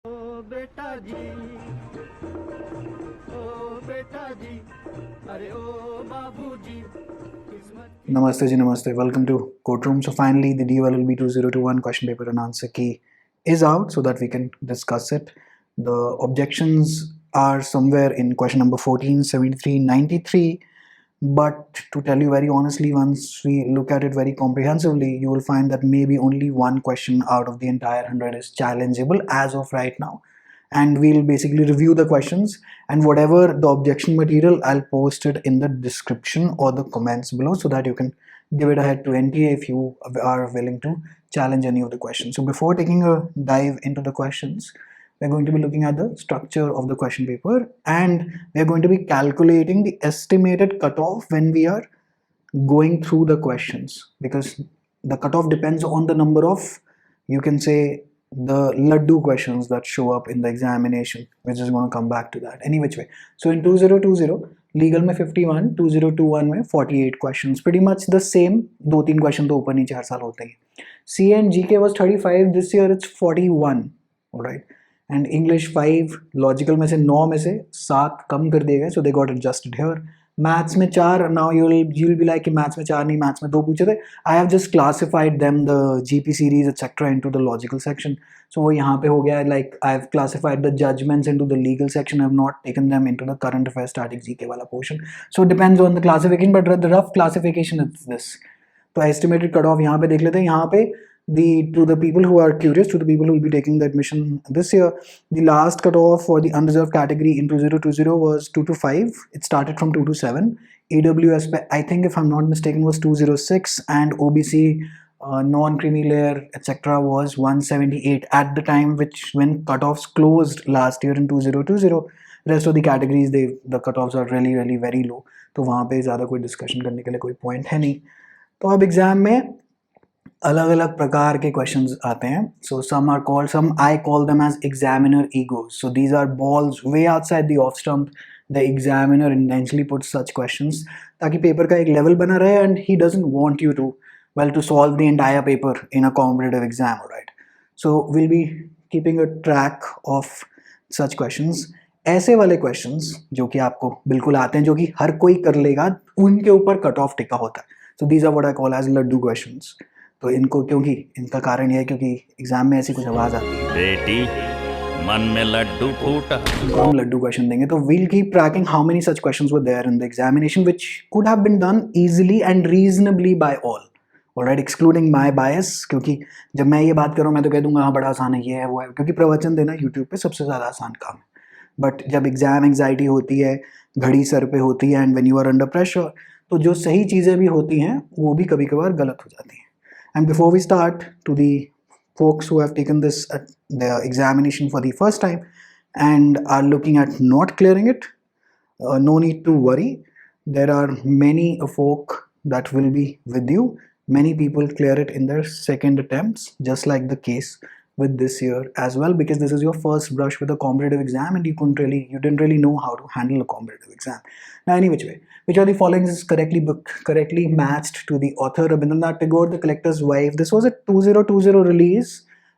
ओ बेटा जी, ओ बेटा जी, अरे ओ बाबू जी, Namaste ji, namaste. Welcome to Courtroom. So finally, the DOLLB 2021 question paper and answer key is out so that we can discuss it. The objections are somewhere in question number 14, 73, 93. But to tell you very honestly, once we look at it very comprehensively, you will find that maybe only one question out of the entire 100 is challengeable as of right now. And we'll basically review the questions, and whatever the objection material, I'll post it in the description or the comments below so that you can give it a head to NTA if you are willing to challenge any of the questions. So before taking a dive into the questions, we're going to be looking at the structure of the question paper, and we're going to be calculating the estimated cutoff when we are going through the questions, because the cutoff depends on the number of, you can say, the laddu questions that show up in the examination, which is going to come back to that any which way. So in 2020 legal में 51, 2021 में 48 questions, pretty much the same. दो तीन question तो ऊपर नीचे हर साल होते हैं. C and GK was 35, this year it's 41. alright, and English 5, logical में से 9 में से 7 कम कर दिए गए, so they got adjusted here. Maths में 4, नाउ you'll be like कि मैथ्स में 4 नहीं, मैथ्स में 2 पूछे थे. I have just classified them the GP series etcetera into the logical section. So वो यहाँ पे हो गया, like I have classified the judgments into the legal section, I have not taken them into the current affair static GK वाला पोर्शन. So depends on the classification, but the rough classification is this. तो estimated cut off यहाँ पे देख लेते हैं. यहाँ पे to the people who are curious, to the people who will be taking the admission this year, the last cutoff for the unreserved category in 2020 was 2 to 5. It started from 2 to 7. AWS, I think if I'm not mistaken, was 206, and OBC, non-creamy layer, etc., was 178 at the time, which when cutoffs closed last year in 2020. Rest of the categories, the cutoffs are really really very low. तो वहाँ पे ज़्यादा कोई discussion करने के लिए कोई point है नहीं. तो अब एग्जाम में अलग अलग प्रकार के क्वेश्चंस आते हैं. So some are called, some I call them as examiner egos. So these are balls way outside the of stump. The examiner intentionally put such questions ताकि पेपर का एक लेवल बना रहे, and he doesn't want you to to solve the entire paper in a competitive exam, right? So we'll be keeping a track of such questions. ऐसे वाले questions जो कि आपको बिल्कुल आते हैं, जो कि हर कोई कर लेगा, उनके ऊपर कट ऑफ टिका होता है. So these are what I call as laddu questions. तो इनको, क्योंकि इनका कारण यह है क्योंकि एग्जाम में ऐसी कुछ आवाज आती है, बेटी मन में लड्डू फूटा, तो हम लड्डू क्वेश्चन देंगे. तो we'll keep tracking how many such questions were there in the examination which could have been done easily and reasonably by all. Alright, excluding my bias, क्योंकि जब मैं ये बात कर रहा हूँ मैं तो कह दूंगा हाँ बड़ा आसान है, ये है वो है, क्योंकि प्रवचन देना यूट्यूब पे सबसे ज़्यादा आसान काम है. बट जब एग्जाम एंग्जाइटी होती है, घड़ी सर पे होती है, and when you are under pressure, तो जो सही चीज़ें भी होती हैं वो भी कभी कभार गलत हो जाती हैं. And before we start, to the folks who have taken this the examination for the first time and are looking at not clearing it, no need to worry. There are many folk that will be with you. Many people clear it in their second attempts, just like the case with this year as well, because this is your first brush with a competitive exam and you didn't really know how to handle a competitive exam. Now, any which way, which of the following is correctly matched to the author Rabindranath Tagore, The Collector's Wife? This was a 2020 release.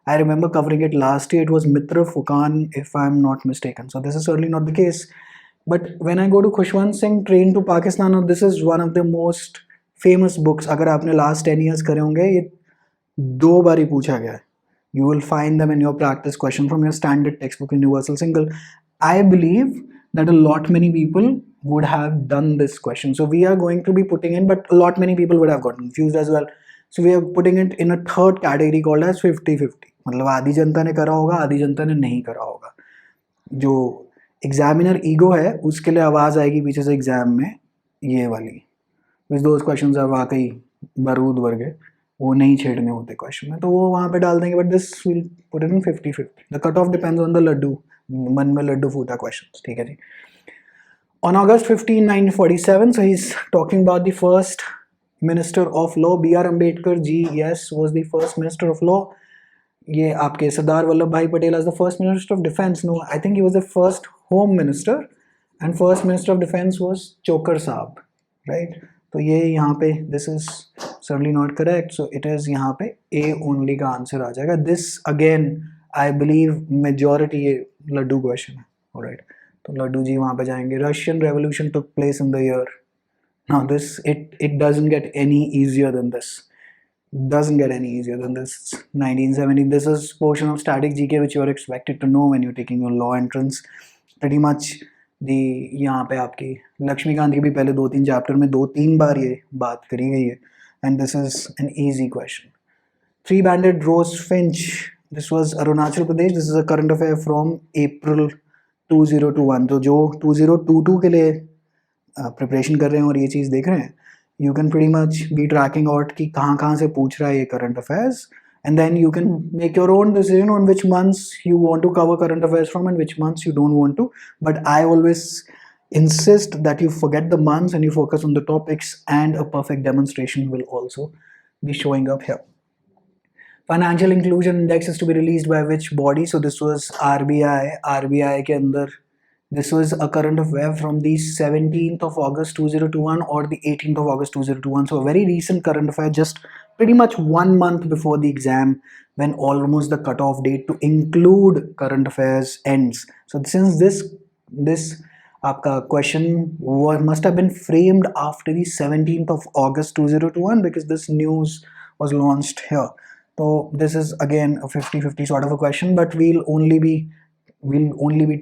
I remember covering it last year. It was Mitra Fukan, if I'm not mistaken. So this is certainly not the case. But when I go to Khushwant Singh, Train to Pakistan, now this is one of the most famous books. अगर आपने last 10 years करे होंगे, ये 2 बार ही पूछा गया है. You will find them in your practice question from your standard textbook universal single. I believe that a lot many people would have done this question. So we are going to be putting in, but a lot many people would have gotten confused as well. So we are putting it in a third category called as 50-50. मतलब आधी जनता ने करा होगा, आधी जनता ने नहीं करा होगा. जो एग्जामिनर ईगो है उसके लिए आवाज़ आएगी पीछे से एग्जाम में, ये वाली, विच दोज क्वेश्चंस आर वाकई बारूद वर्गे, वो नहीं छेड़ने होते क्वेश्चन में, तो वो वहाँ पे डाल देंगे. But this will put it in 50-50. The cut off depends on the laddu, मन में लड्डू फूटा क्वेश्चन. ठीक है जी. On August 15, 1947, so he's talking about the first minister of law. B.R. Ambedkar ji, yes, was the first minister of law. ये आपके सरदार वल्लभ भाई Patel as the first minister of defense. No, I think he was the first home minister, and first minister of defense was Chokar Saab, right? तो ये यहाँ पे this is certainly not correct. So it is यहाँ पे A only का answer आ जाएगा. This again I believe majority ये Laddu question है. ऑलराइट, तो लड्डू जी वहाँ पे जाएंगे. Russian revolution took place in the year. Now this it doesn't get any easier than this. Doesn't get any easier than this. 1970. This is portion of static GK which you are expected to know when you're taking your law entrance. Pretty much the यहाँ पे आपकी लक्ष्मीकांत की भी पहले 2-3 chapter में 2-3 बार ये बात करी गई है. And this is an easy question. Three-banded rose finch. This was Arunachal Pradesh. This is a current affair from April 2021. तो जो 2022 के लिए प्रिपरेशन कर रहे हैं और ये चीज़ देख रहे हैं, you can pretty much be tracking out कि कहाँ से पूछ रहा है ये current affairs, and then you can make your own decision on which months you want to cover current affairs from and which months you don't want to. But I always insist that you forget the months and you focus on the topics, and a perfect demonstration will also be showing up here. Financial inclusion index is to be released by which body? So this was RBI के अंदर. This was a current affair from the 17th of August 2021 or the 18th of August 2021. So a very recent current affair, just pretty much 1 month before the exam, when almost the cutoff date to include current affairs ends. So since this आपका question must have been framed after the 17th of August 2021 because this news was launched here. So this is again a 50-50 sort of a question, but we'll only be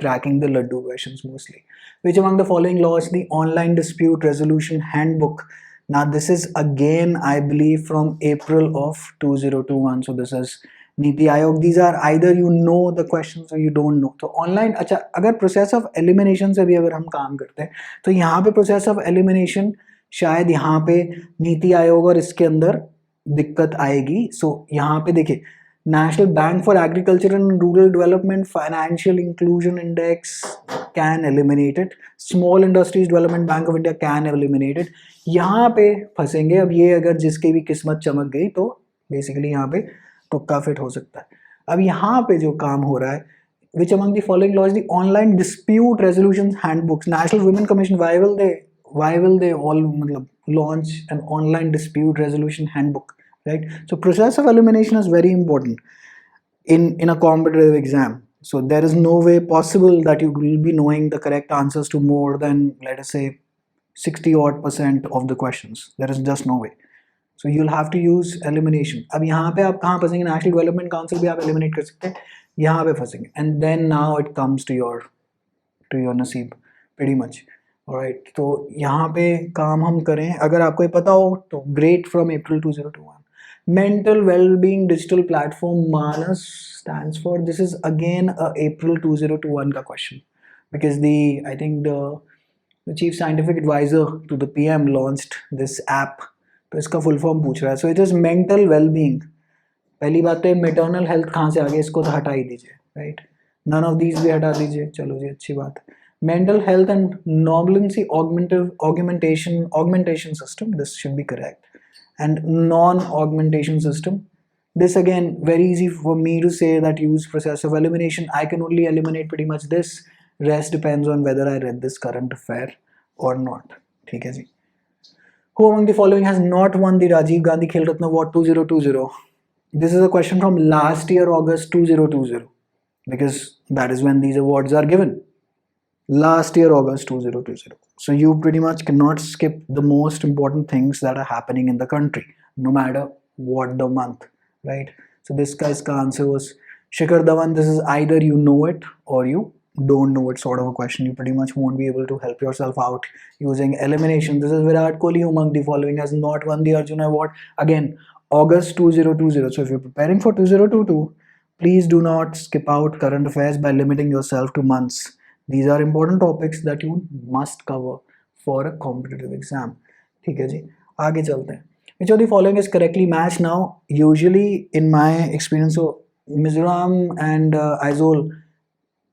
tracking the laddu questions mostly. Which among the following laws the online dispute resolution handbook? Now this is again I believe from April of 2021. So this is Niti Aayog. These are either you know the questions or you don't know. तो online अच्छा अगर process of elimination से भी अगर हम काम करते हैं तो यहाँ पे process of elimination शायद यहाँ पे नीति आयोग और इसके अंदर दिक्कत आएगी. So यहाँ पे देखिए National Bank for Agriculture and Rural Development Financial Inclusion Index can eliminate it. Small Industries Development Bank of India can eliminate it. यहाँ पे फंसेंगे. अब ये अगर जिसकी भी किस्मत चमक गई तो बेसिकली यहाँ पे तुक्का फिट हो सकता है. अब यहाँ पे जो काम हो रहा है, which among the following laws the online dispute resolution handbooks? National Women Commission, why will they all मतलब launch an online dispute resolution handbook? Right, so process of elimination is very important in a competitive exam. So there is no way possible that you will be knowing the correct answers to more than, let us say, 60% of the questions. There is just no way. So you'll have to use elimination. अब यहाँ पे आप कहाँ फंसेंगे? National Development Council भी आप eliminate कर सकते हैं, यहाँ पे फंसेंगे. And then now it comes to your नसीब pretty much. Alright, तो यहाँ पे काम हम करें. अगर आपको ये पता हो तो great. From April 2021. Mental well-being digital platform Manas stands for. This is again a April 2021 का question because I think the chief scientific advisor to the PM launched this app. तो इसका full form पूछ रहा है. So it is mental well-being. पहली बात तो maternal health कहाँ से आ गया, इसको तो हटा ही दीजिए. Right? None of these भी हटा दीजिए. चलो जी, अच्छी बात है. Mental health and normalcy augmentation system. This should be correct. And non-augmentation system. This again very easy for me to say that use process of elimination. I can only eliminate pretty much this. Rest depends on whether I read this current affair or not. ठीक है जी. Who among the following has not won the Rajiv Gandhi Khel Ratna Award 2020? This is a question from last year August 2020 because that is when these awards are given. Last year August 2020. So you pretty much cannot skip the most important things that are happening in the country, no matter what the month, right? So this guy's answer was Shikhar Dhawan. This is either you know it or you don't know it sort of a question. You pretty much won't be able to help yourself out using elimination. This is Virat Kohli, who among the following has not won the Arjuna Award? Again, August 2020. So if you're preparing for 2022, please do not skip out current affairs by limiting yourself to months. These are important topics that you must cover for a competitive exam. ठीक है जी, आगे चलते हैं. Which of the following is correctly matched? Now, usually in my experience, so Mizoram and Aizawl,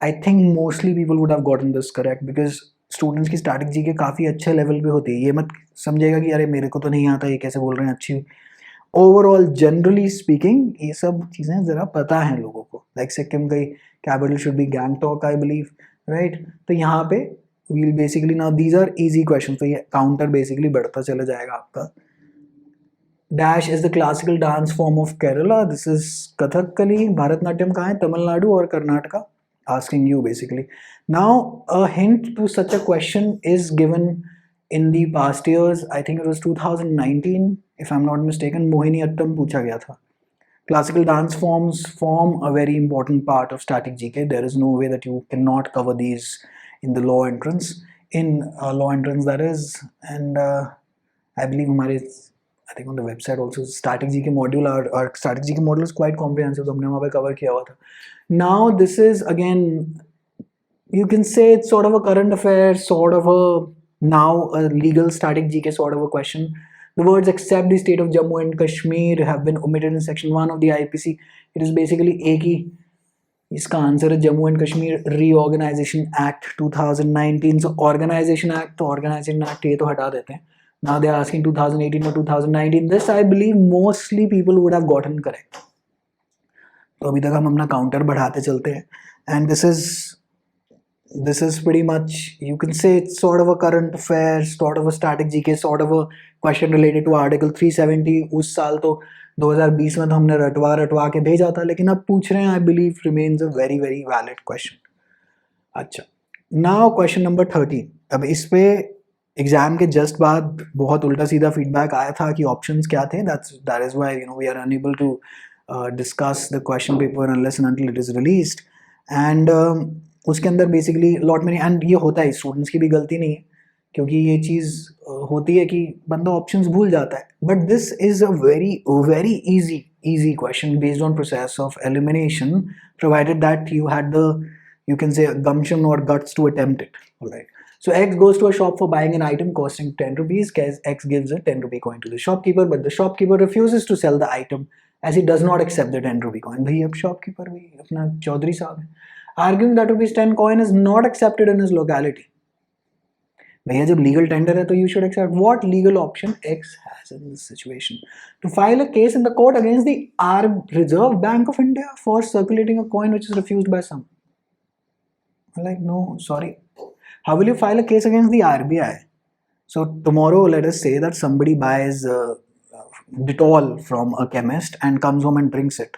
I think mostly people would have gotten this correct because students की static GK काफ़ी अच्छे level पे होती है. ये मत समझेगा कि अरे मेरे को तो नहीं आता, ये कैसे बोल रहे हैं अच्छी. Overall, generally speaking, ये सब चीज़ें ज़रा पता हैं लोगों को. Like सिक्किम की capital should be Gangtok, I believe. Right तो यहाँ पे we'll basically now these are easy questions. तो ये काउंटर बेसिकली बढ़ता चला जाएगा आपका. dash is the classical dance form of Kerala. This is Kathakali. Bharatnatyam कहाँ है? Tamil Nadu और Karnataka. Asking you basically. Now a hint to such a question is given in the past years. I think it was 2019 if I'm not mistaken. Mohiniyattam पूछा गया था. Classical dance forms form a very important part of static GK. There is no way that you cannot cover these in the law entrance. In law entrance, that is, and I believe I think on the website also static GK module. Our static GK module is quite comprehensive. तो हमने वहाँ पे cover किया हुआ था. Now this is again, you can say it's sort of a current affair, sort of a now a legal static GK sort of a question. The words except the state of Jammu and Kashmir have been omitted in section 1 of the IPC. It is basically एक ही इसका answer है Jammu and Kashmir Reorganization Act 2019. So Organization Act तो Organization Act ये तो हटा देते हैं. Now they are asking 2018 or 2019. This I believe mostly people would have gotten correct. तो अभी तक हम अपना काउंटर बढ़ाते चलते हैं. And this is pretty much, you can say it's sort of a current affair, sort of a static GK, sort of a question related to article 370. उस साल तो 2020 में तो हमने रटवा के भेजा था, लेकिन अब पूछ रहे हैं, I believe remains a very very valid question. अच्छा, now question number 13. अब इस पे एग्जाम के जस्ट बाद बहुत उल्टा सीधा फीडबैक आया था कि ऑप्शंस क्या थे. that is why we are unable to discuss the question paper unless and until it is released. And उसके अंदर बेसिकली लॉट मैनी, एंड ये होता है, स्टूडेंट्स की भी गलती नहीं है, क्योंकि ये चीज़ होती है कि बंदा ऑप्शंस भूल जाता है. But this is a very easy question based on process of elimination, provided that you had the, you can say, gumption or guts to attempt it. All right. So X goes to a shop for buying an item costing 10 rupees. X gives a 10 rupee coin to the shopkeeper, but the shopkeeper refuses to sell the item as he does not accept the 10 rupee coin. भाई अब shopkeeper भी अपना चौधरी साहब है, arguing that rupees 10 coin is not accepted in his locality. भैया जब legal tender है तो you should accept. What legal option X has in this situation? To file a case in the court against the Reserve Bank of India for circulating a coin which is refused by some. I'm like, no, sorry. How will you file a case against the RBI? So tomorrow, let us say that somebody buys Dettol from a chemist and comes home and drinks it.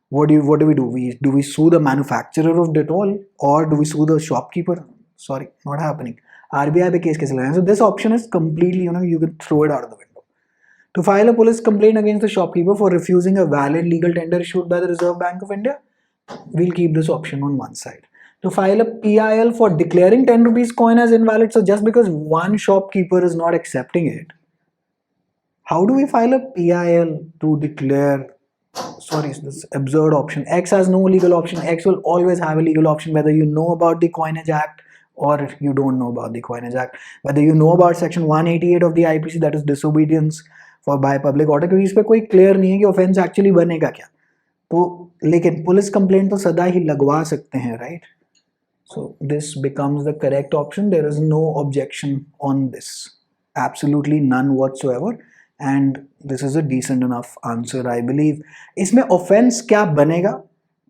What do we do? Do we sue the manufacturer of Dettol or do we sue the shopkeeper? Sorry, not happening. RBI पे case कैसे लगाएं? So this option is completely, you can throw it out of the window. To file a police complaint against the shopkeeper for refusing a valid legal tender issued by the Reserve Bank of India, we'll keep this option on one side. To file a PIL for declaring 10 rupees coin as invalid, so just because one shopkeeper is not accepting it, how do we file a PIL to declare? Sorry, this absurd option. X has no legal option. X will always have a legal option whether you know about the Coinage Act or you don't know about the Coinage Act. Whether you know about section 188 of the IPC, that is disobedience for by public order, क्योंकि इस पे कोई clear नहीं है कि offense actually बनेगा क्या. तो लेकिन पुलिस कंप्लेंट तो सदा ही लगवा सकते हैं, right? So this becomes the correct option. There is no objection on this. Absolutely none whatsoever. And this is a decent enough answer, I believe. इसमें offense क्या बनेगा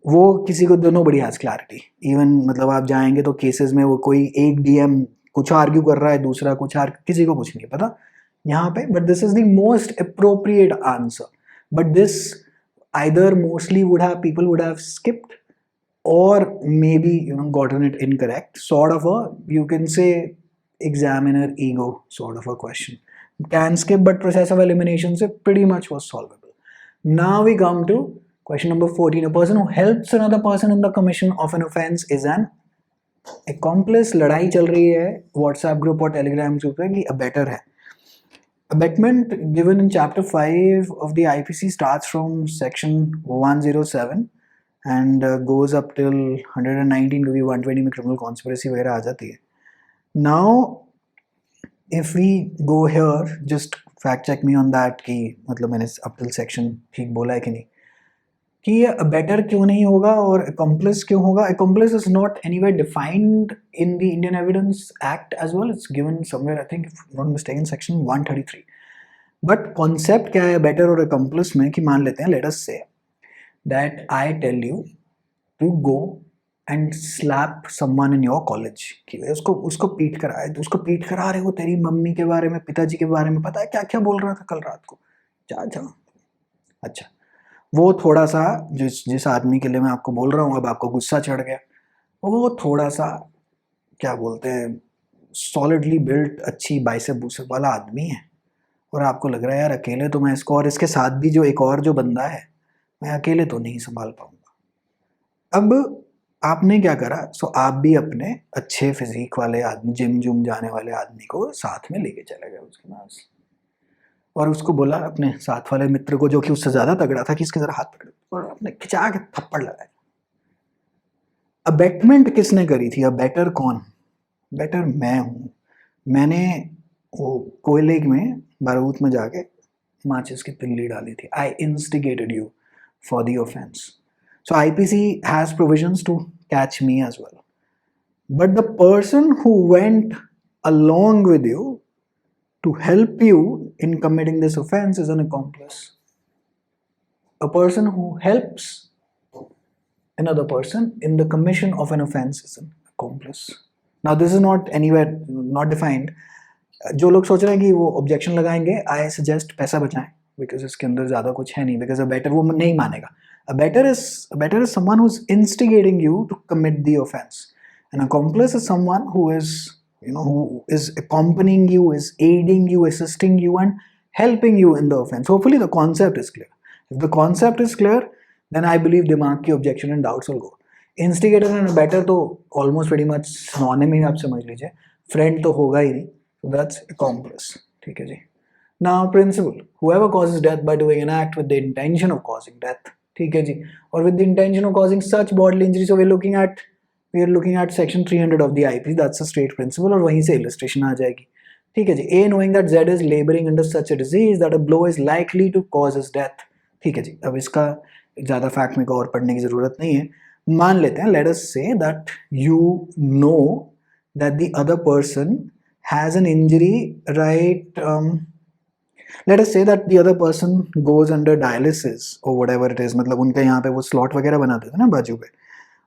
वो किसी को, nobody has clarity. Even मतलब आप जाएंगे तो cases में वो कोई एक DM कुछ argue कर रहा है, दूसरा कुछ किसी को कुछ नहीं पता यहाँ पे. But this is the most appropriate answer. But this either mostly people would have skipped or maybe gotten it incorrect. Sort of a, you can say, examiner ego sort of a question. Can skip, but process of elimination se pretty much was solvable. Now we come to question number 14. A person who helps another person in the commission of an offense is an accomplice. लड़ाई चल रही है WhatsApp group और Telegram group पे कि abettor है. Abatement given in chapter 5 of the IPC starts from section 107 and goes up till 119 क्योंकि 120 में criminal conspiracy वगैरह आ जाती है. Now if we go here, just fact check me on that कि मतलब मैंने up till section ठीक बोला है कि नहीं, कि ये abettor क्यों नहीं होगा और accomplice क्यों होगा. Accomplice is not anywhere defined in the Indian Evidence Act as well. It's given somewhere, I think, if I'm not mistaken, section 133. But concept क्या है abettor और accomplice में, कि मान लेते हैं, let us say that I tell you to go and slap someone in your college, कि उसको पीट कराए. तो उसको पीट करा रहे हो, तेरी मम्मी के बारे में, पिताजी के बारे में पता है क्या क्या बोल रहा था कल रात को, अच्छा, वो थोड़ा सा जिस आदमी के लिए मैं आपको बोल रहा हूँ, अब आपको गुस्सा चढ़ गया, वो थोड़ा सा क्या बोलते हैं, सॉलिडली बिल्ट अच्छी बाइसेप बुसेप वाला आदमी है, और आपको लग रहा है यार अकेले तो मैं इसको, और इसके साथ भी जो एक और जो बंदा है, मैं अकेले तो नहीं संभाल पाऊंगा। अब आपने क्या करा, सो आप भी अपने अच्छे फिजिक वाले आदमी, जिम जुम जाने वाले आदमी को साथ में लेके चले गए उसके पास, और उसको बोला अपने साथ वाले मित्र को, जो कि उससे ज्यादा तगड़ा था, कि इसके जरा हाथ पकड़, और आपने खिंचा के थप्पड़ लगाया। अबेटमेंट किसने करी थी? बेटर कौन? बेटर मैं हूँ। मैंने वो कोयले में बारूद में जाके माचिस की तिल्ली डाली थी। I instigated you for the offence. So IPC has provisions to catch me as well. But the person who went along with you to help you in committing this offense is an accomplice. A person who helps another person in the commission of an offense is an accomplice. Now this is not anywhere not defined. जो लोग सोच रहे हैं कि वो objection लगाएंगे, I suggest पैसा बचाएं, बिकॉज इसके अंदर ज़्यादा कुछ है नहीं, बिकॉज अ बेटर वो नहीं मानेगा. A better is someone who's instigating you to commit the offense. An accomplice is someone who is, who is accompanying you, is aiding you, assisting you, and helping you in the offense. Hopefully the concept is clear. If the concept is clear, then I believe दिमाग की objection and doubts will go. Instigator and better तो almost pretty much synonym ही आप समझ लीजिए. Friend तो होगा ही नहीं. So that's accomplice. ठीक है जी. Now principle. Whoever causes death by doing an act with the intention of causing death. ठीक है जी, और with the intention of causing such bodily injury, so we are looking at section 300 of the IP. That's a straight principle, और वहीं से illustration आ जाएगी. ठीक है जी. A knowing that Z is laboring under such a disease that a blow is likely to cause his death. ठीक है जी. अब इसका ज़्यादा फैक्ट में को और पढ़ने की ज़रूरत नहीं है. मान लेते हैं, let us say that you know that the other person has an injury, right? Let us say that the other person goes under dialysis or whatever it is. मतलब उनके यहाँ पे वो स्लॉट वगैरह बनाते थे ना बाजू पे,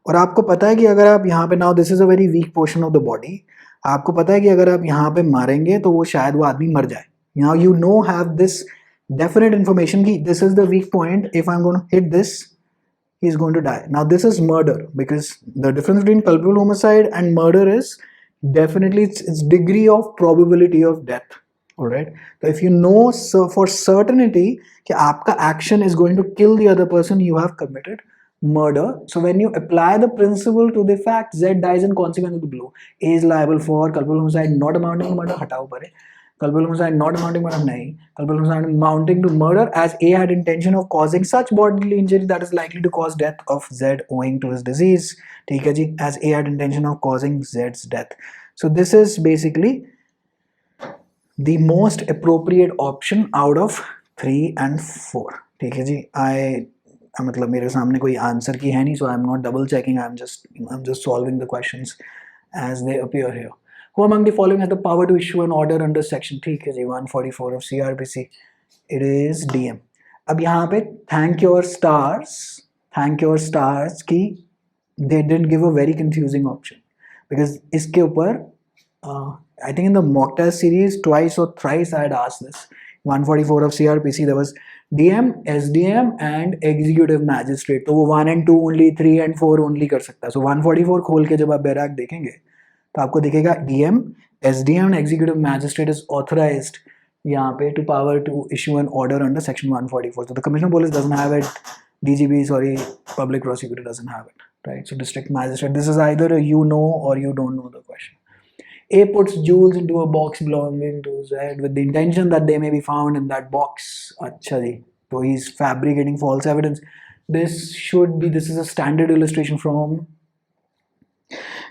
और आपको पता है कि अगर आप यहाँ पे, now this is a very weak portion of the body, आपको पता है कि अगर आप यहाँ पे मारेंगे तो वो शायद वो आदमी मर जाए. Now you know have this definite information कि this is the weak point, if I am going to hit this he is going to die. Now this is murder, because the difference between culpable homicide and murder is definitely its degree of probability of death. Alright, so if you know for certainty कि आपका action is going to kill the other person, you have committed murder. So when you apply the principle to the fact Z dies in consequence of the blow, A is liable for culpable homicide not amounting to murder. हटाओ परे, culpable homicide not amounting to murder नहीं, culpable homicide amounting to murder as A had intention of causing such bodily injury that is likely to cause death of Z owing to his disease. ठीक है जी, as A had intention of causing Z's death. So this is basically the most appropriate option out of 3 and 4. ठीक है जी. मतलब मेरे सामने कोई answer की है नहीं, so I'm not double checking. I'm just solving the questions as they appear here. Who among the following has the power to issue an order under section, ठीक है जी, 144 of CRPC? It is DM. अब यहाँ पे thank your stars की they didn't give a very confusing option, because इसके ऊपर I think in the mock test series twice or thrice I had asked this. 144 of CRPC, there was DM, SDM and executive magistrate. तो वो 1 and 2 only, 3 and 4 only कर सकता है. So 144 खोल के जब आप बैराक देखेंगे तो आपको दिखेगा DM, SDM and executive magistrate is authorized यहाँ पे to power to issue an order under section 144. So the commissioner of police doesn't have it. DGB, public prosecutor doesn't have it, right? So district magistrate, this is either a you know or you don't know the question. A puts jewels into a box belonging to Z with the intention that they may be found in that box. अच्छा जी, so he's fabricating false evidence. This is a standard illustration from,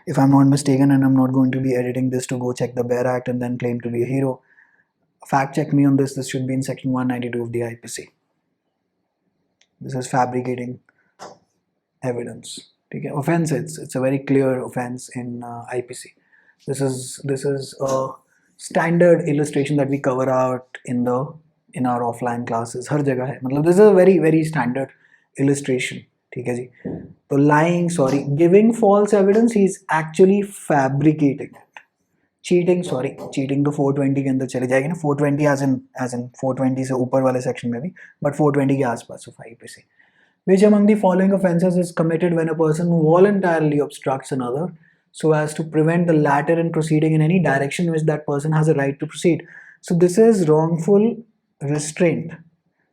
if I'm not mistaken, and I'm not going to be editing this to go check the Bear Act and then claim to be a hero. Fact check me on this. This should be in section 192 of the IPC. This is fabricating evidence. Okay, offense. It's a very clear offense in IPC. This is a standard illustration that we cover out in our offline classes. हर जगह है, मतलब this is a very very standard illustration. ठीक है जी. तो giving false evidence, he is actually fabricating it. Cheating, sorry cheating तो 420 के अंदर चली जाएगी ना, 420 एज इन 420 से ऊपर वाले सेक्शन में भी, बट 420 के आसपास of IPC. Which among the following offences is committed when a person voluntarily obstructs another so as to prevent the latter in proceeding in any direction in which that person has a right to proceed? So this is wrongful restraint.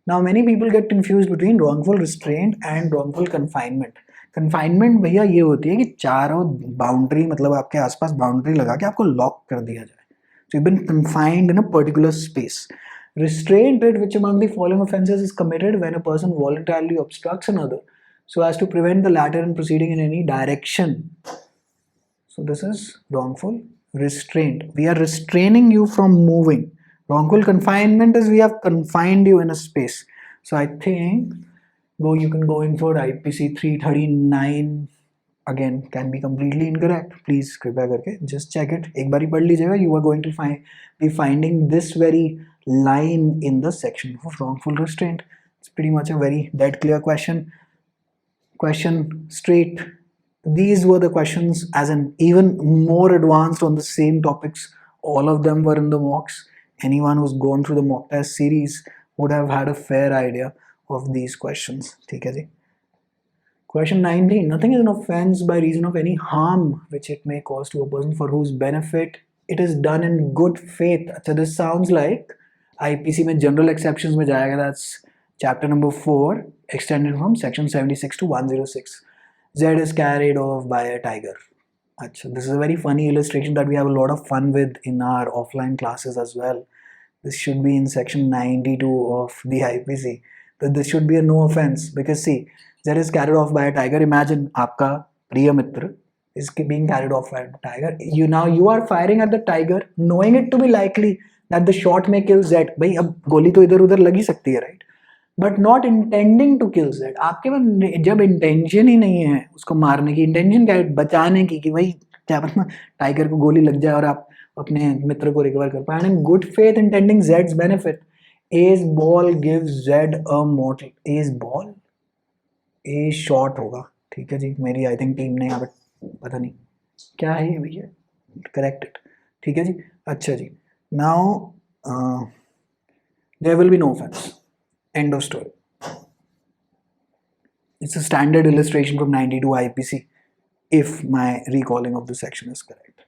Now many people get confused between wrongful restraint and wrongful confinement. Confinement भैया ये होती है कि चारों boundary, मतलब आपके आसपास boundary लगा के आपको लॉक कर दिया जाए. So you've been confined in a particular space. Restraint, which among the following offences is committed when a person voluntarily obstructs another so as to prevent the latter in proceeding in any direction. So this is wrongful restraint. We are restraining you from moving. Wrongful confinement is we have confined you in a space. So I think you can go in for IPC 339. Again, can be completely incorrect. Please कृपया करके just check it. एक बारी पढ़ लीजिएगा. You are going to be finding this very line in the section of wrongful restraint. It's pretty much a very dead clear question. Question straight. These were the questions as an even more advanced on the same topics. All of them were in the mocks. Anyone who's gone through the mock test series would have had a fair idea of these questions. ठीक है जी. Question 19. Nothing is an offense by reason of any harm which it may cause to a person for whose benefit it is done in good faith. अच्छा, this sounds like IPC में general exceptions में जाएगा. That's chapter number 4, extended from section 76 to 106. Z is carried off by a tiger. अच्छा, this is a very funny illustration that we have a lot of fun with in our offline classes as well. This should be in section 92 of the IPC. But this should be a no offense because see, Z is carried off by a tiger. Imagine आपका प्रिय मित्र is being carried off by a tiger. You are firing at the tiger, knowing it to be likely that the shot may kill Z. भाई अब गोली तो इधर उधर लगी सकती है, right? But not intending to kill Z. आपके पास जब इंटेंशन ही नहीं है उसको मारने की, इंटेंशन क्या है? बचाने की, कि भाई क्या पता टाइगर को गोली लग जाए और आप अपने मित्र को रिकवर कर पाए. And in good faith intending Z's benefit, A's ball gives Z a mortal. A's ball, A shot होगा. ठीक है जी. मेरी आई थिंक टीम ने यहाँ पे पता नहीं क्या है ये भैया, करेक्ट इट. ठीक है जी. अच्छा जी. Now there will be no offence. End of story. It's a standard illustration from 92 IPC if my recalling of the section is correct.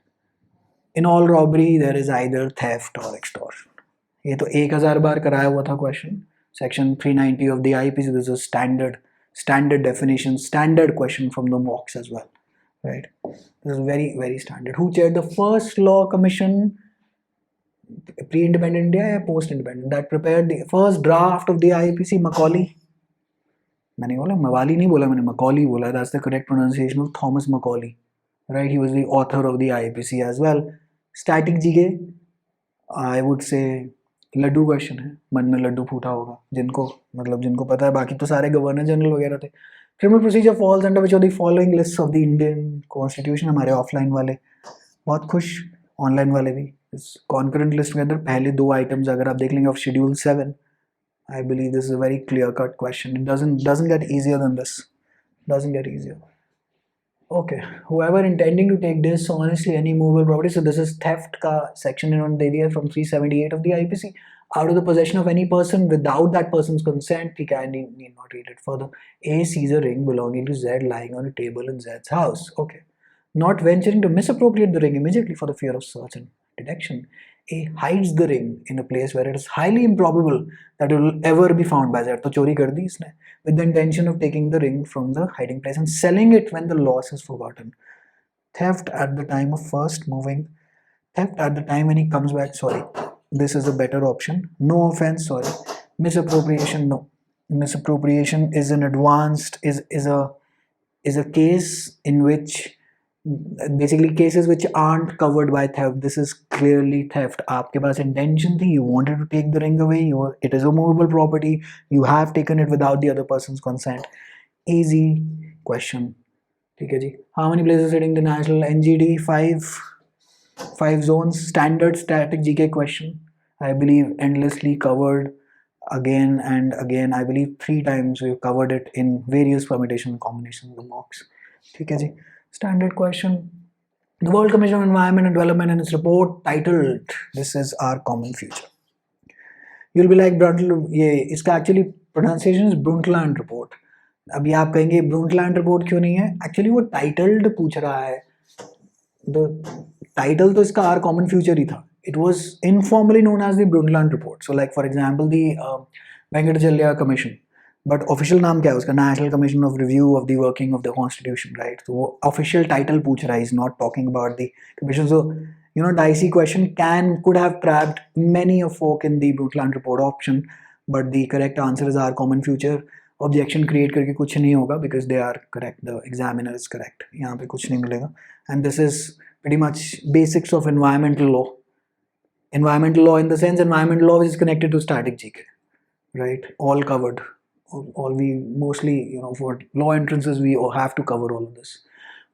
In all robbery there is either theft or extortion. ये तो 1000 बार कराया हुआ था question. Section 390 of the IPC. This is a standard definition, standard question from the mocks as well, right? This is very, very standard. Who chaired the first law commission, pre-independent India या post-independent, that prepared the first draft of the IPC? Macaulay. मैंने बोला Mawali नहीं बोला, मैंने Macaulay बोला. That's the correct pronunciation of Thomas Macaulay, right? He was the author of the IPC as well. Static GK, I would say laddu question है. मन में लड्डू फूटा होगा जिनको पता है. बाकी तो सारे गवर्नर जनरल वगैरह थे. Criminal procedure falls under which of the following list of the Indian constitution. हमारे ऑफलाइन वाले बहुत खुश, ऑनलाइन वाले भी. इस कॉन्करेंट लिस्ट के अंदर पहले 2 आइटम्स अगर आप देख लेंगे of schedule 7, I believe this is a very clear cut question. It doesn't get easier than this. Doesn't get easier. Okay, whoever intending to take dishonestly any movable property, so this is theft ka section in the area from 378 of the IPC, out of the possession of any person without that person's consent. I need not read it further. A sees a ring belonging to Z lying on a table in Z's house. Okay, not venturing to misappropriate the ring immediately for the fear of search and detection, A hides the ring in a place where it is highly improbable that it will ever be found by Z. तो चोरी कर दी इसने with the intention of taking the ring from the hiding place and selling it when the loss is forgotten. Theft at the time of first moving. Theft at the time when he comes back. Sorry, this is a better option. No offense. Sorry. Misappropriation. No. Misappropriation is an advanced is a case in which basically cases which aren't covered by theft. This is clearly theft. आपके पास intention थी, you wanted to take the ring away, it is a movable property, you have taken it without the other person's consent. Easy question. ठीक है जी. How many places sitting the national NGD? 5 zones. Standard static GK question. I believe endlessly covered again and again. I believe 3 times we've covered it in various permutation and combinations of the mocks. ठीक है जी. Standard question. The World Commission on Environment and Development in its report titled "This is Our Common Future." You'll be like Brundtland, ये इसका actually pronunciation is Brundtland report. अभी आप कहेंगे Brundtland report क्यों नहीं है? Actually वो titled पूछ रहा है. The title तो इसका Our Common Future ही था. It was informally known as the Brundtland report. So like for example the Venkatacharya Commission. But official नाम क्या है उसका? National Commission of Review of the Working of the Constitution, right? तो वो official title पूछ रहा है. He's not talking about the commission. So dicey question could have trapped many of folk in the Brundtland report option, but the correct answer is Our Common Future. Objection create करके कुछ नहीं होगा because they are correct. The examiner is correct. यहाँ पे कुछ नहीं मिलेगा. And this is pretty much basics of environmental law. Environmental law in the sense environmental law is connected to static GK, right? All covered. All we mostly, for law entrances, we have to cover all of this.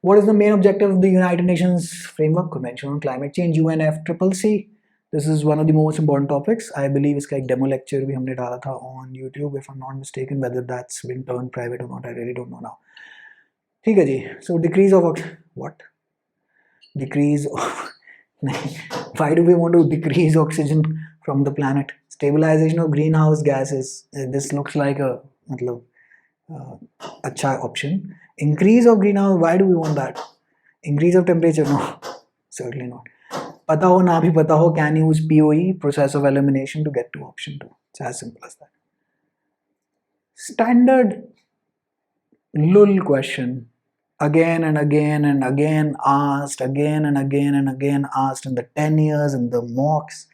What is the main objective of the United Nations Framework Convention on Climate Change, UNFCCC? This is one of the most important topics. I believe इसका एक demo lecture भी हमने डाला था on YouTube, if I'm not mistaken. Whether that's been turned private or not, I really don't know now. ठीक है जी. So decrease of what? Decrease of why do we want to decrease oxygen from the planet? Stabilization of greenhouse gases. This looks like a अच्छा option. Increase of greenhouse. Why do we want that? Increase of temperature? No, certainly not. पता हो ना भी पता हो, can use POE, process of elimination, to get to option 2. It's as simple as that. Standard lull question, again and again and again asked, again and again and again asked in the 10 years in the mocks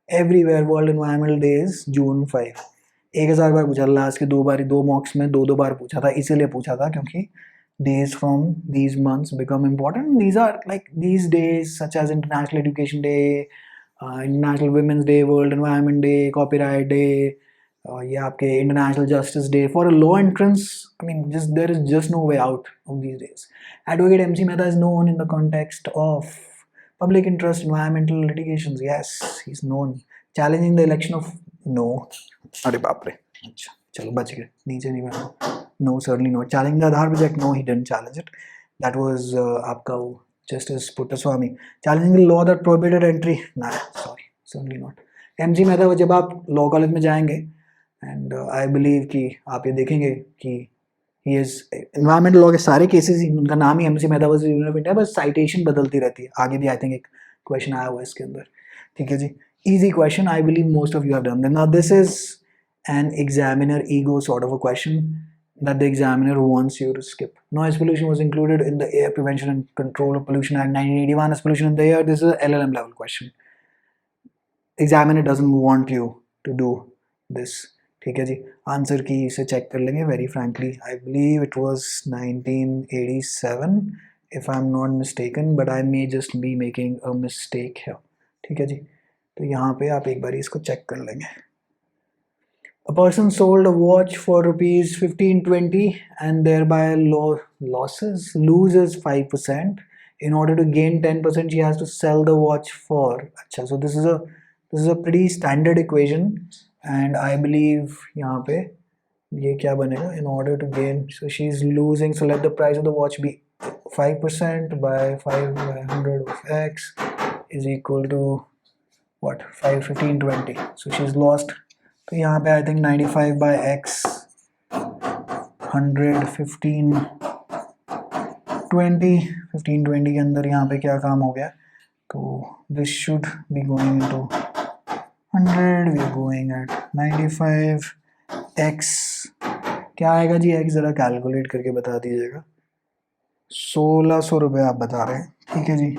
everywhere. World Environmental Day is June 5. 1000 बार पूछा. Last के दो मॉक्स में दो बार पूछा था. इसीलिए पूछा था क्योंकि days from these months become important. These are like these days such as International Education Day, International Women's Day, World Environment Day, Copyright Day, ये आपके International Justice Day. For a law entrance, I mean, there is just no way out of these days. Advocate MC Mehta is known in the context of public interest environmental litigations. Yes, he's known. Challenging the election of no. अरे बाप रे. अच्छा चलो बच गए. नीचे नहीं बना. No, certainly not. Challenging the Aadhaar project? No, he didn't challenge it. That was आपका Justice Puttaswamy. Challenging the law that prohibited entry? Nah, sorry, certainly not. MC Mehta वो जब आप law college में जाएंगे and I believe कि आप ये देखेंगे कि he is environmental law के सारे cases ही उनका नाम ही MC Mehta was Union of India, बस citation बदलती रहती है. आगे भी I think एक question आया हुआ है इसके अंदर. ठीक है जी. Easy question. I believe most of you have done them. Now this is an examiner ego sort of a question that the examiner wants you to skip. Noise pollution was included in the Air Prevention and Control of Pollution Act 1981 as pollution in the air. This is an LLM level question. Examiner doesn't want you to do this. ठीक है जी. Answer की से check कर लेंगे. Very frankly, I believe it was 1987 if I'm not mistaken, but I may just be making a mistake here. ठीक है जी. तो यहाँ पे आप एक बार इसको check कर लेंगे. A person sold a watch for rupees 1520 and thereby loses 5%. In order to gain 10%, she has to sell the watch for. Achha, so this is a pretty standard equation, and I believe यहाँ पे ये क्या बनेगा? In order to gain, so she's losing. So let the price of the watch be 5% by 5 by 100 of x is equal to what? 1520. So she's lost. तो यहाँ पे I think 95 by x 100 1520 के अंदर यहाँ पे क्या काम हो गया? तो this should be going into 100. we are going at 95 x क्या आएगा जी? x ज़रा कैलकुलेट करके बता दीजिएगा. 1600 रुपये आप बता रहे हैं. ठीक है जी.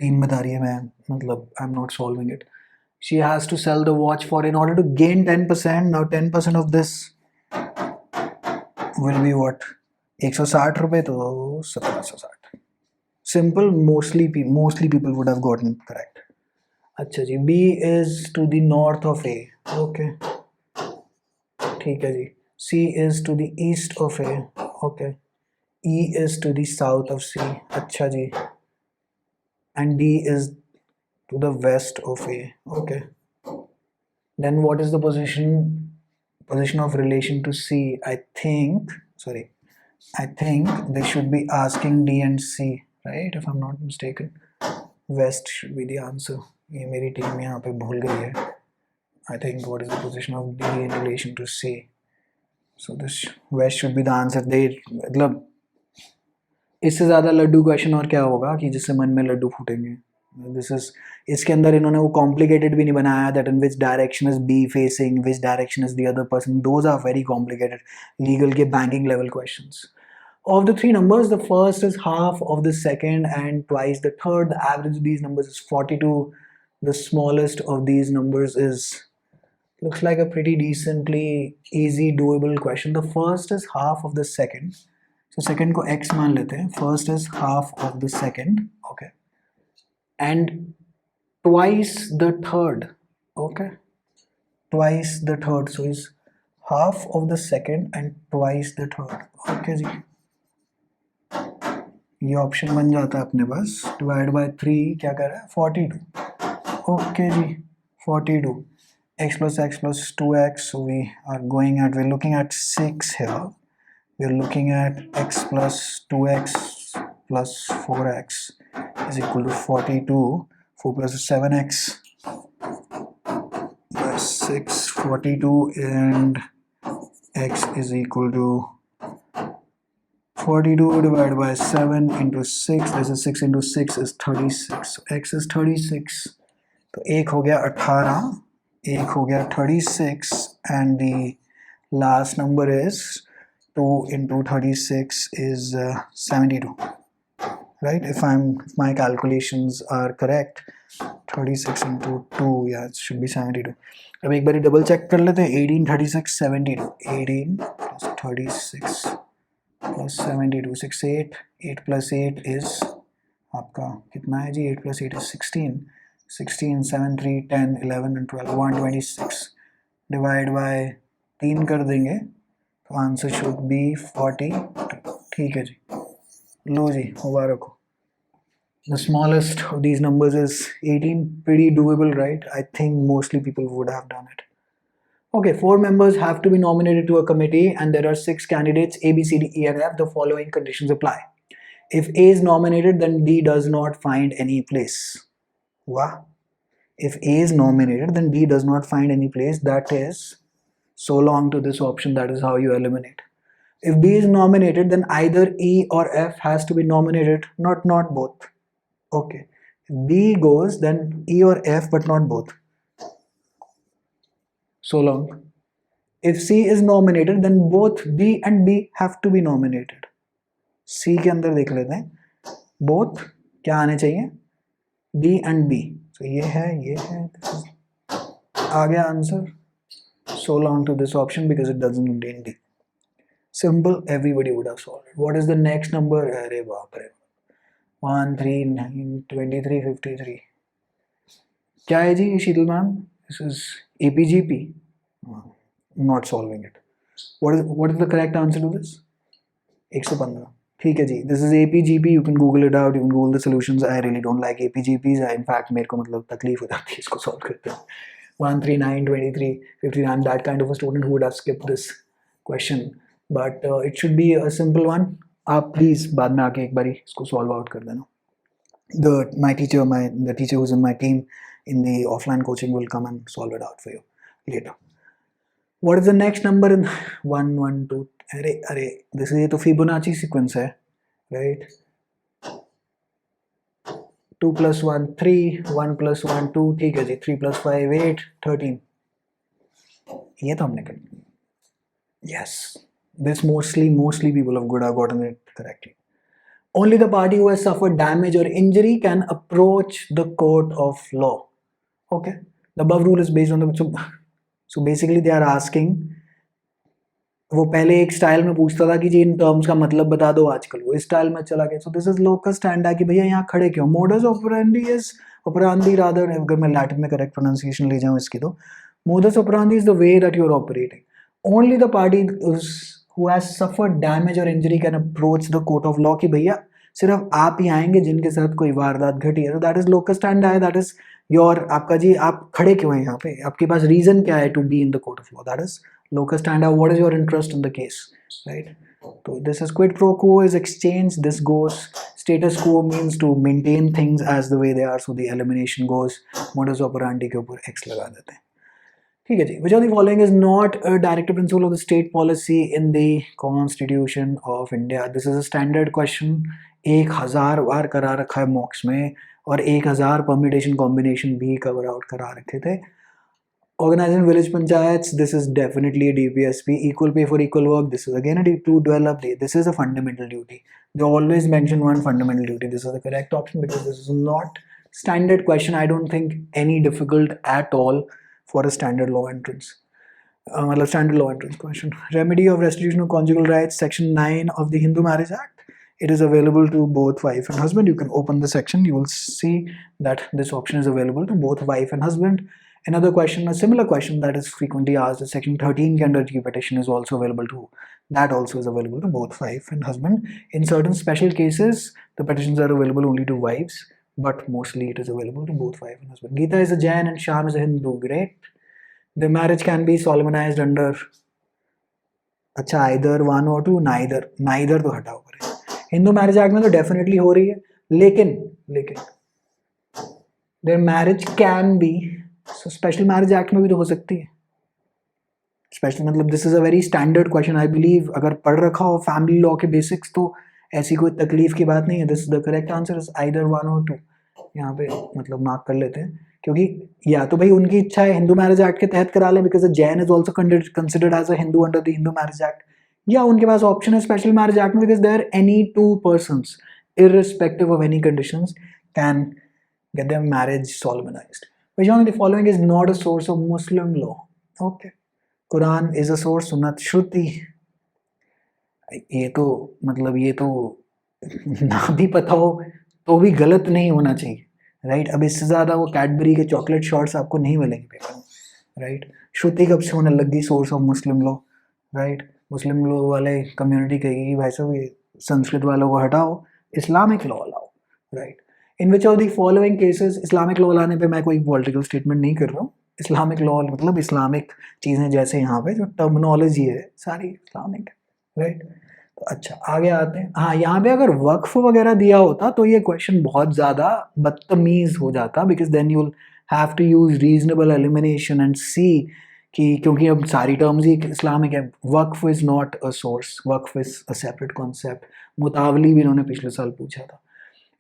3 बता रही है. मैं मतलब I'm not solving it. She has to sell the watch for, in order to gain 10%. Now 10% of this will be what? 160 रुपये, तो 1760. Simple. Mostly people would have gotten correct. अच्छा जी. B is to the north of A. Okay. ठीक है जी. C is to the east of A. Okay. E is to the south of C. अच्छा जी. And D is to the west of A. Okay. Then what is the position of relation to C? I think they should be asking D and C. right? If I'm not mistaken, west should be the answer. ये मेरी team यहाँ पे भूल गई है. I think what is the position of D in relation to C? So this west should be the answer. They मतलब इससे ज़्यादा लड्डू क्वेश्चन और क्या होगा कि जिससे मन में लड्डू फूटेंगे. This is इसके अंदर इन्होंने वो complicated भी नहीं बनाया that in which direction is B facing, which direction is the other person. Those are very complicated legal के banking level questions. Of the three numbers, the first is half of the second and twice the third. The average of these numbers is 42. The smallest of these numbers is, looks like a pretty decently easy doable question. The first is half of the second. So second को x मान लेते हैं. First is half of the second. Okay. And twice the third. Okay. Twice the third. So is half of the second and twice the third. Okay जी. ये option बन जाता है अपने पास. Divide by 3 क्या कर रहा है 42. Okay ji 42. x plus x plus 2x. So we are going at, we're looking at 6 here. We're looking at x plus 2x plus 4x is equal to 42. 4 plus 7x plus 6, 42, and x is equal to 42 divided by 7 into 6. This is 6 into 6 is 36. So x is 36. तो एक हो गया 18, एक हो गया 36, and the last number is 2 into 36 is 72. Right? If my calculations are correct, 36 into 2, yeah, it should be 72. अब एक बारी डबल चेक कर लेते हैं. 18, 36, 72. 18 plus 36 plus 72, 6, 8. 8 plus 8 is आपका कितना है जी? 8 plus 8 is 16. 16, 7, 3, 10, 11 and 12, 126. Divide by 3 कर देंगे तो आंसर शुड बी 42. ठीक है जी. लो जी मुबारक हो. The smallest of these numbers is 18. Pretty doable, right? I think mostly people would have done it. Okay, 4 members have to be nominated to a committee and there are 6 candidates A, B, C, D, E and F. The following conditions apply. If A is nominated, then D does not find any place. Wow. If A is nominated, then D does not find any place. That is so long to this option. That is how you eliminate. If B is nominated, then either E or F has to be nominated, not both. Okay. If B goes, then E or F, but not both. So long. If C is nominated, then both B and B have to be nominated. C के अंदर देख लेते हैं. Both क्या आने चाहिए? B and B. So ये है. आ गया answer. So long to this option because it doesn't contain D. Simple, everybody would have solved it. What is the next number? अरे बाप रे. 1, 3, 9, 23, 53. क्या है जी शीतल ma'am? This is APGP. Not solving it. What is the correct answer to this? 115. ठीक है जी. This is APGP. You can Google it out. You can Google the solutions. I really don't like APGPs. In fact, मेरे को मतलब तकलीफ हो जाती है इसको solve करते हैं. 1, 3, 9, 23, 50. I'm that kind of a student who would have skipped this question. But it should be a simple one. आप प्लीज़ बाद में आके एक बारी इसको सॉल्व आउट कर देना. The teacher who's in my team in the offline coaching will come and solve it out for you later. What is the next number in 1, 1, 2? अरे this is ये तो Fibonacci sequence है, right? 2 plus 1 3, 1 plus 1 2. ठीक है जी. 3 plus 5 8, 13. ये तो हमने कर लिया. Yes. This mostly people of good have gotten it correctly. Only the party who has suffered damage or injury can approach the court of law. Okay. The above rule is based on the so basically they are asking. वो पहले एक style में पूछता था कि जी in terms का मतलब बता दो. आजकल वो इस स्टाइल में चला गया. So this is locus standi कि भैया यहाँ खड़े क्यों? Modus operandi is operandi rather. अगर मैं लैटिन में करेक्ट प्रोनाउंसिएशन ले जाऊँ इसकी तो modus operandi is the way that you are operating. Only the party who has suffered damage or injury can approach the court of law कि भैया सिर्फ आप ही आएंगे जिनके साथ कोई वारदात घटी है. So that is locus standi. That is your आपका जी आप खड़े क्यों हैं यहाँ पे? आपके पास रीजन क्या है to be in the court of law? That is locus standi. What is your interest in the case, right? So this is quid pro quo is exchange. This goes status quo means to maintain things as the way they are, so the elimination goes, modus operandi के ऊपर x लगा देते हैं. ठीक है जी. Which of the following is not a directive principle of the state policy in the Constitution of India? This is a standard question. 1000 बार करा रखा है मॉक्स में, और 1000 परम्यूटेशन कॉम्बिनेशन भी कवर आउट करा रखे थे. Organizing village panchayats, this is definitely a DPSP. Equal pay for equal work, this is again a to develop. This is a fundamental duty. They always mention one fundamental duty. This is the correct option because this is not standard question. I don't think any difficult at all for a standard law entrance. Standard law entrance question. Remedy of restitution of conjugal rights, section 9 of the Hindu Marriage Act. It is available to both wife and husband. You can open the section. You will see that this option is available to both wife and husband. Another question, a similar question that is frequently asked, is section 13 के अंदर petition is also available to, that also is available to both wife and husband. In certain special cases, the petitions are available only to wives, but mostly it is available to both wife and husband. Geeta is a Jain and Sham is a Hindu. Great. The marriage can be solemnized under, अच्छा either one or two, neither तो हटाओ करें. Hindu marriage act में तो definitely हो रही है, लेकिन their marriage can be, so special marriage act में भी तो हो सकती है. स्पेशल मतलब this is a very standard question. I believe अगर पढ़ रखा हो फैमिली लॉ के बेसिक्स तो ऐसी कोई तकलीफ की बात नहीं है. This the correct answer is either one और टू. यहाँ पे मतलब मार्क कर लेते हैं, क्योंकि या तो भाई उनकी इच्छा है हिंदू मैरिज एक्ट के तहत करा लें because Jain is also considered as a Hindu under the Hindu marriage act, या उनके पास ऑप्शन है स्पेशल मैरिज एक्ट में because there any two persons irrespective of any conditions can get their marriage solemnized. Which one of the following is not a source of Muslim law? Okay. Quran is a source, Sunnat Shruti. ये तो मतलब ये तो ना भी पता हो तो भी गलत नहीं होना चाहिए, राइट? अब इससे ज़्यादा वो कैडबरी के चॉकलेट शॉर्ट्स आपको नहीं मिलेंगे पेपर में, राइट? श्रुति कब से होने लगी source of Muslim law, right? Muslim law वाले कम्युनिटी कहेगी कि भाई साहब ये संस्कृत वालों को हटाओ, इस्लामिक लॉ लाओ, right? In which of the following cases, Islamic law लाने पे मैं कोई पॉलिटिकल स्टेटमेंट नहीं कर रहा हूँ. इस्लामिक लॉ मतलब इस्लामिक चीज़ें जैसे यहाँ पे जो टर्मिनोलॉजी है सारी इस्लामिक, राइट? तो अच्छा आगे आते हैं. हाँ, यहाँ पे अगर वक्फ वगैरह दिया होता तो ये क्वेश्चन बहुत ज़्यादा बदतमीज़ हो जाता, because then you will have to use reasonable elimination and see कि क्योंकि अब सारी टर्म्स ही इस्लामिक है. वक्फ इज़ नॉट अ सोर्स, वक्फ इज़ अ सेपरेट कॉन्सेप्ट. मुतावली भी इन्होंने पिछले साल पूछा था.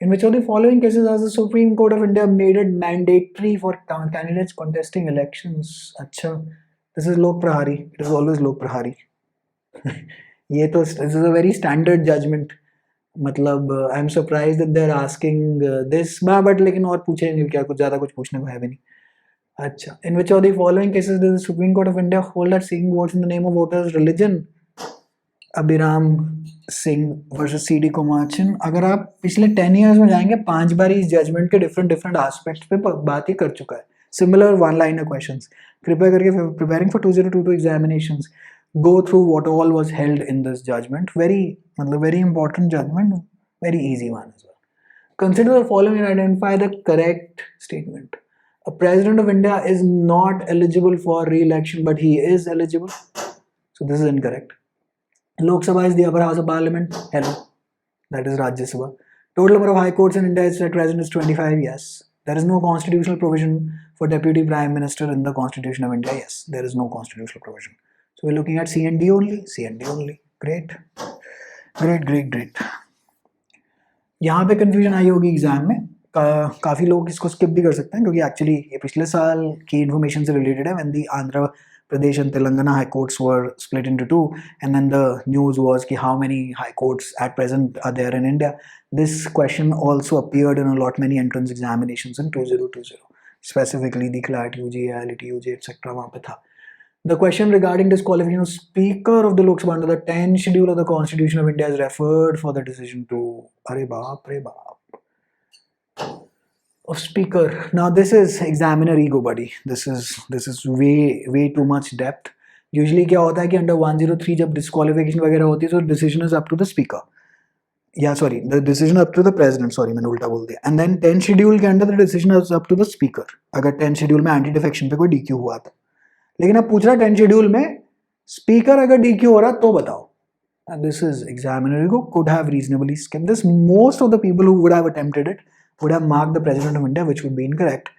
In which of the following cases has the Supreme Court of India made it mandatory for candidates contesting elections? अच्छा, this is Lok Prahari. It is always Lok Prahari. ये तो this is a very standard judgment. मतलब I am surprised that they are asking this, but लेकिन और पूछेंगे क्या, कुछ ज़्यादा कुछ पूछने को है भी नहीं. अच्छा, in which of the following cases does the Supreme Court of India hold that seeking votes in the name of voters' religion? Abhiram Singh versus C D Commachen. अगर आप पिछले 10 ईयर्स में जाएंगे 5 बार इस जजमेंट के डिफरेंट एस्पेक्ट्स पे बात ही कर चुका है. Similar one liner questions. कृपया करके preparing for 2022 examinations go through what all was held in this judgement. Very important judgement, very easy one as well. Consider the following and identify the correct statement. A president of India is not eligible for re-election, but he is eligible. So this is incorrect. Lok Sabha is the upper house of parliament. Hello. That is Rajya Sabha. Total number of high courts in India is at present is 25. Yes. There is no constitutional provision for deputy prime minister in the constitution of India. Yes. There is no constitutional provision. So we're looking at C and D only. C and D only. Great. Great. यहाँ पे confusion आई होगी exam में. काफ़ी लोग इसको skip भी कर सकते हैं क्योंकि एक्चुअली ये पिछले साल की इन्फॉर्मेशन से रिलेटेड है. When the Andhra Pradesh and Telangana high courts were split into two, and then the news was ki how many high courts at present are there in India. This question also appeared in a lot many entrance examinations in 2020, specifically the CLAT UG, IIT UG, etc. वहाँ पे था. The question regarding disqualification of Speaker of the Lok Sabha under the 10th schedule of the Constitution of India is referred for the decision to अरे बाप of speaker. Now this is examiner ego, buddy. This is way too much depth. Usually क्या होता है कि under 103 जब disqualification वगैरह होती है तो decision is up to the speaker. Yeah, sorry, the decision up to the president. Sorry, मैंने उल्टा बोल दिया. And then 10th schedule के अंदर the decision is up to the speaker. अगर 10th schedule में anti defection पे कोई DQ हुआ था. लेकिन अब पूछ रहा 10th schedule में speaker अगर DQ हो रहा तो बताओ. and this is examiner ego, could have reasonably skipped this. Most of the people who would have attempted it would have marked the President of India, which would be incorrect,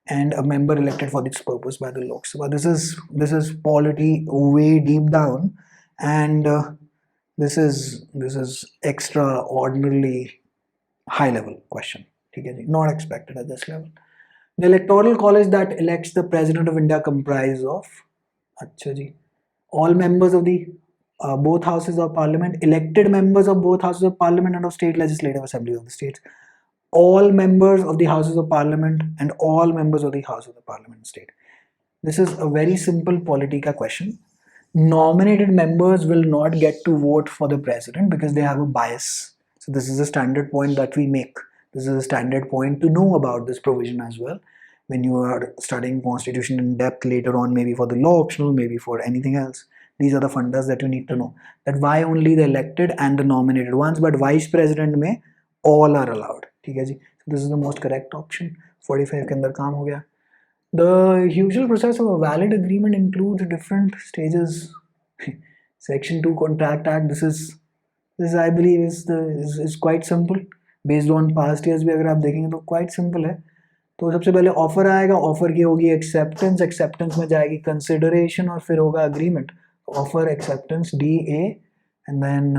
and a member elected for this purpose by the Lok Sabha. This is polity way deep down, and this is extraordinarily high level question. Okay, not expected at this level. The electoral college that elects the President of India comprise of, अच्छा जी, all members of the both houses of parliament, elected members of both houses of parliament and of state legislative assemblies of the states, all members of the houses of parliament and all members of the house of the parliament state. This is a very simple politica question. Nominated members will not get to vote for the president because they have a bias. So this is a standard point that we make. This is a standard point to know about this provision as well when you are studying constitution in depth later on, maybe for the law optional, maybe for anything else. These are the fundas that you need to know, that why only the elected and the nominated ones, but vice president में all are allowed. ठीक है जी. So this is the most correct option. 45 के अंदर काम हो गया. The usual process of a valid agreement includes different stages. Section 2 Contract Act. This I believe is quite simple. Based on past years भी अगर आप देखेंगे तो quite simple है. तो सबसे पहले ऑफर आएगा, ऑफर की होगी एक्सेप्टेंस, एक्सेप्टेंस में जाएगी कंसिडरेशन और फिर होगा agreement. Offer, acceptance, DA and then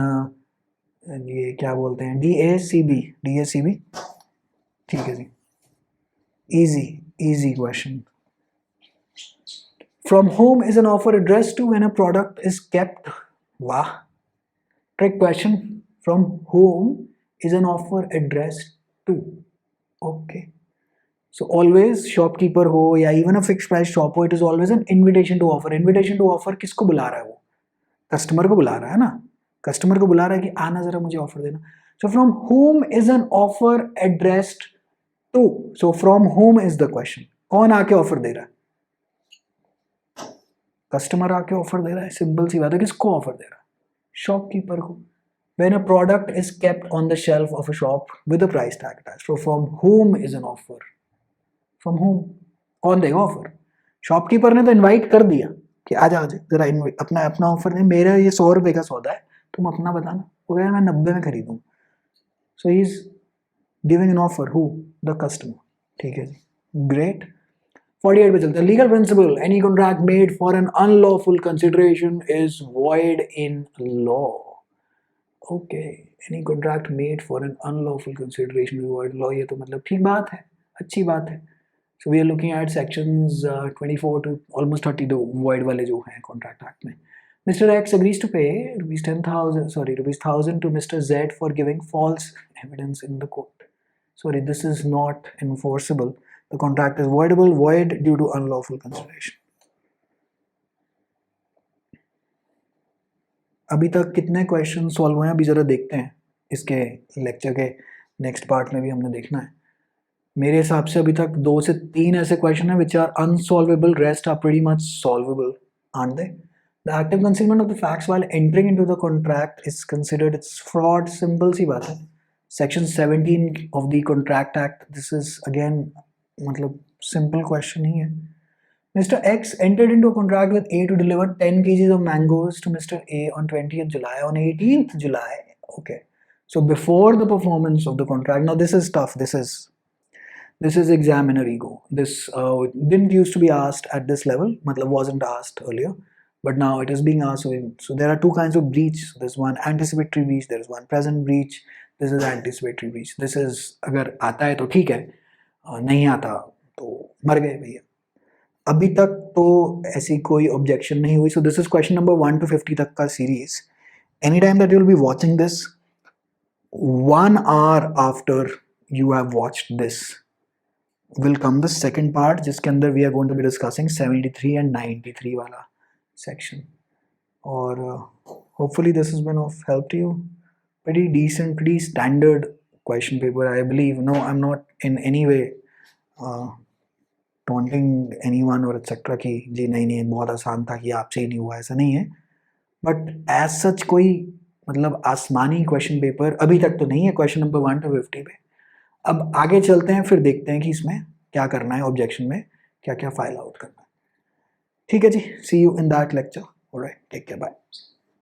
ये क्या बोलते हैं DACB. ठीक है जी. Easy question. From whom is an offer addressed to when a product is kept? Wow. Trick question. From whom is an offer addressed to? Okay. So always shopkeeper हो या even a fixed price shop हो, it is always an invitation to offer. Invitation to offer किसको बुला रहा है वो? Customer को बुला रहा है ना? Customer को बुला रहा है कि आना जरा मुझे offer देना. So from whom is an offer addressed to? So from whom is the question. कौन आके offer दे रहा है? Customer आके offer दे रहा है. Simple सी बात है. किसको offer दे रहा है? Shopkeeper को. When a product is kept on the shelf of a shop with a price tag attached. So from whom is an offer? From whom? कौन देगा ऑफर? शॉपकीपर ने तो इनवाइट कर दिया कि आजा जरा अपना ऑफर दे, मेरा ये 100 रुपए का सौदा है, तुम अपना बताना. वो कह रहा मैं 90 में खरीदूँ. So he is giving an offer. Who? The customer. ठीक है जी. ग्रेट. 48 पे चलते हैं. Legal principle. Any contract made for an unlawful consideration is void in law. Okay. Any contract made for an unlawful consideration is void law. ये तो मतलब ठीक बात है, अच्छी बात है. So we are looking at sections 24 to almost 30 दो void वाले जो हैं contract act में. Mr. X agrees to pay rupees 1,000 to Mr. Z for giving false evidence in the court. Sorry, this is not enforceable. The contract is void due to unlawful consideration. अभी तक कितने question solve हुए हैं अभी ज़रा देखते हैं. इसके लेक्चर के नेक्स्ट पार्ट में भी हमने देखना है. मेरे हिसाब से अभी तक 2 से 3 ऐसे क्वेश्चन हैं which are unsolvable. Rest are pretty much solvable, aren't they? The active concealment of the facts while entering into the contract is considered it's fraud. Simple सी बात है. Section 17 of the Contract Act. This is again मतलब simple question ही है. Mr. X entered into a contract with A to deliver 10 kgs of mangoes to Mr. A on 20th July. On 18th July, okay. So before the performance of the contract. Now this is tough. This is examiner ego. This didn't used to be asked at this level, matlab wasn't asked earlier, but now it is being asked. So there are two kinds of breach. There's one anticipatory breach, there is one present breach. This is anticipatory breach. This is अगर आता है तो ठीक है, नहीं आता तो मर गए भैया. अभी तक तो ऐसी कोई objection नहीं हुई. So this is question number 1 to 50 तक का series. Anytime that you'll be watching this, 1 hour after you have watched this will come the second part जिसके अंदर we are going to be discussing 73 and 93 वाला section. और hopefully this has been of help to you. Pretty decent, pretty standard question paper I believe. No, I'm not in any way taunting anyone or etc कि जी नहीं बहुत आसान था कि आपसे ही नहीं हुआ, ऐसा नहीं है. But as such कोई मतलब आसमानी question paper अभी तक तो नहीं है question number 1 to 50 पे. अब आगे चलते हैं, फिर देखते हैं कि इसमें क्या करना है, ऑब्जेक्शन में क्या क्या फाइल आउट करना है. ठीक है जी. See you in that lecture. Alright, take care, bye.